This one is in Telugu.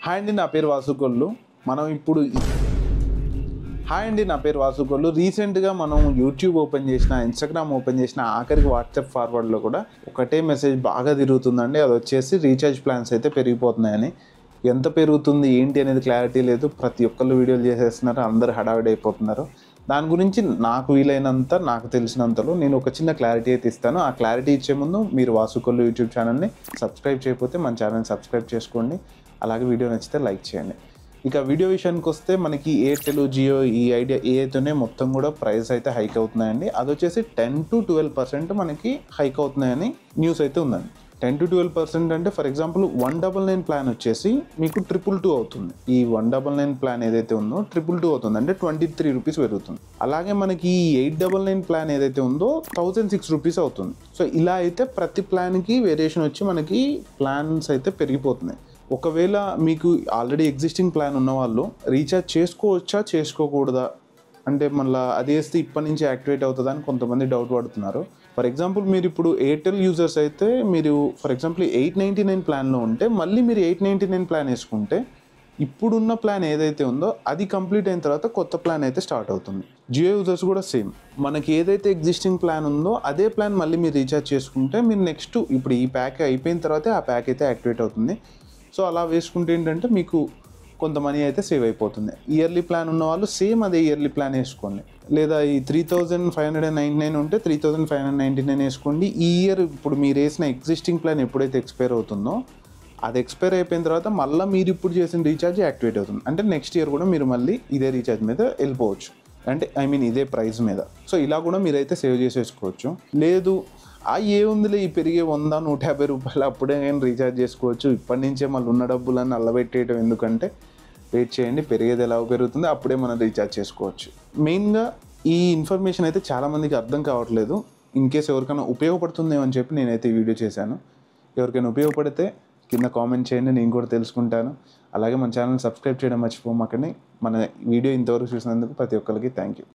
హాయ్ అండి, నా పేరు వాసుకొల్లు. మనం ఇప్పుడు హాయ్ అండి నా పేరు వాసుకొల్లు. రీసెంట్గా మనం యూట్యూబ్ ఓపెన్ చేసిన, ఇన్స్టాగ్రామ్ ఓపెన్ చేసిన, ఆఖరికి వాట్సాప్ ఫార్వర్డ్లో కూడా ఒకటే మెసేజ్ బాగా తిరుగుతుందండి. అది వచ్చేసి రీఛార్జ్ ప్లాన్స్ అయితే పెరిగిపోతున్నాయని. ఎంత పెరుగుతుంది ఏంటి అనేది క్లారిటీ లేదు. ప్రతి ఒక్కళ్ళు వీడియోలు చేసేస్తున్నారు, అందరు హడావిడి అయిపోతున్నారు. దాని గురించి నాకు వీలైనంత, నాకు తెలిసినంతలో నేను ఒక చిన్న క్లారిటీ అయితే ఇస్తాను. ఆ క్లారిటీ ఇచ్చే ముందు మీరు వాసుకొల్లు యూట్యూబ్ ఛానల్ని సబ్స్క్రైబ్ చేయకపోతే మన ఛానల్ని సబ్స్క్రైబ్ చేసుకోండి. అలాగే వీడియో నచ్చితే లైక్ చేయండి. ఇక వీడియో విషయానికి వస్తే మనకి ఎయిర్టెల్, జియో, ఈ ఐడియా ఏతోనే మొత్తం కూడా ప్రైస్ అయితే హైక్ అవుతున్నాయండి. అది వచ్చేసి 10 to 12% మనకి హైక్ అవుతున్నాయని న్యూస్ అయితే ఉందండి. 10 to 12% అంటే ఫర్ ఎగ్జాంపుల్ 199 ప్లాన్ వచ్చేసి మీకు 222 అవుతుంది. ఈ 199 ప్లాన్ ఏదైతే ఉందో 222 అవుతుంది, అంటే 23 రూపీస్ పెరుగుతుంది. అలాగే మనకి ఈ 899 ప్లాన్ ఏదైతే ఉందో 1006 రూపీస్ అవుతుంది. సో ఇలా అయితే ప్రతి ప్లాన్కి వేరియేషన్ వచ్చి మనకి ప్లాన్స్ అయితే పెరిగిపోతున్నాయి. ఒకవేళ మీకు ఆల్రెడీ ఎగ్జిస్టింగ్ ప్లాన్ ఉన్న వాళ్ళు రీఛార్జ్ చేసుకోవచ్చా చేసుకోకూడదా, అంటే మళ్ళీ అది వేస్తే ఇప్పటి నుంచి యాక్టివేట్ అవుతుందా అని కొంతమంది డౌట్ పడుతున్నారు. ఫర్ ఎగ్జాంపుల్ మీరు ఇప్పుడు ఎయిర్టెల్ యూజర్స్ అయితే మీరు ఫర్ ఎగ్జాంపుల్ 899 ప్లాన్లో ఉంటే మళ్ళీ మీరు 899 ప్లాన్ వేసుకుంటే ఇప్పుడున్న ప్లాన్ ఏదైతే ఉందో అది కంప్లీట్ అయిన తర్వాత కొత్త ప్లాన్ అయితే స్టార్ట్ అవుతుంది. జియో యూజర్స్ కూడా సేమ్, మనకి ఏదైతే ఎగ్జిస్టింగ్ ప్లాన్ ఉందో అదే ప్లాన్ మళ్ళీ మీరు రీఛార్జ్ చేసుకుంటే మీరు నెక్స్ట్ ఇప్పుడు ఈ ప్యాక్ అయిపోయిన తర్వాతే ఆ ప్యాక్ అయితే యాక్టివేట్ అవుతుంది. సో అలా వేసుకుంటే ఏంటంటే మీకు కొంత మనీ అయితే సేవ్ అయిపోతుంది. ఇయర్లీ ప్లాన్ ఉన్న వాళ్ళు సేమ్ అదే ఇయర్లీ ప్లాన్ వేసుకోండి, లేదా ఈ 3599 ఉంటే 3599 వేసుకోండి. ఈ ఇయర్ ఇప్పుడు మీరు వేసిన ఎగ్జిస్టింగ్ ప్లాన్ ఎప్పుడైతే ఎక్స్పైర్ అవుతుందో అది ఎక్స్పైర్ అయిపోయిన తర్వాత మళ్ళీ మీరు ఇప్పుడు చేసిన రీఛార్జ్ యాక్టివేట్ అవుతుంది. అంటే నెక్స్ట్ ఇయర్ కూడా మీరు మళ్ళీ ఇదే రీఛార్జ్ మీద వెళ్ళిపోవచ్చు, అంటే ఇదే ప్రైస్ మీద. సో ఇలా కూడా మీరైతే సేవ్ చేసేసుకోవచ్చు. లేదు ఏముందిలే ఈ పెరిగే 100-150 రూపాయలు అప్పుడే నేను రీఛార్జ్ చేసుకోవచ్చు, ఇప్పటి నుంచే మళ్ళీ ఉన్న డబ్బులన్నీ అల్లబెట్టేయడం ఎందుకంటే వెయిట్ చేయండి, పెరిగేది ఎలా పెరుగుతుంది అప్పుడే మనం రీఛార్జ్ చేసుకోవచ్చు. మెయిన్గా ఈ ఇన్ఫర్మేషన్ అయితే చాలామందికి అర్థం కావట్లేదు. ఇన్ కేస్ ఎవరికైనా ఉపయోగపడుతుందేమో అని చెప్పి నేనైతే ఈ వీడియో చేశాను. ఎవరికైనా ఉపయోగపడితే కింద కామెంట్ చేయండి, నేను కూడా తెలుసుకుంటాను. అలాగే మన ఛానల్ సబ్స్క్రైబ్ చేయడం మర్చిపోమాకండి. మన వీడియో ఇంతవరకు చూసినందుకు ప్రతి ఒక్కరికి థ్యాంక్ యూ.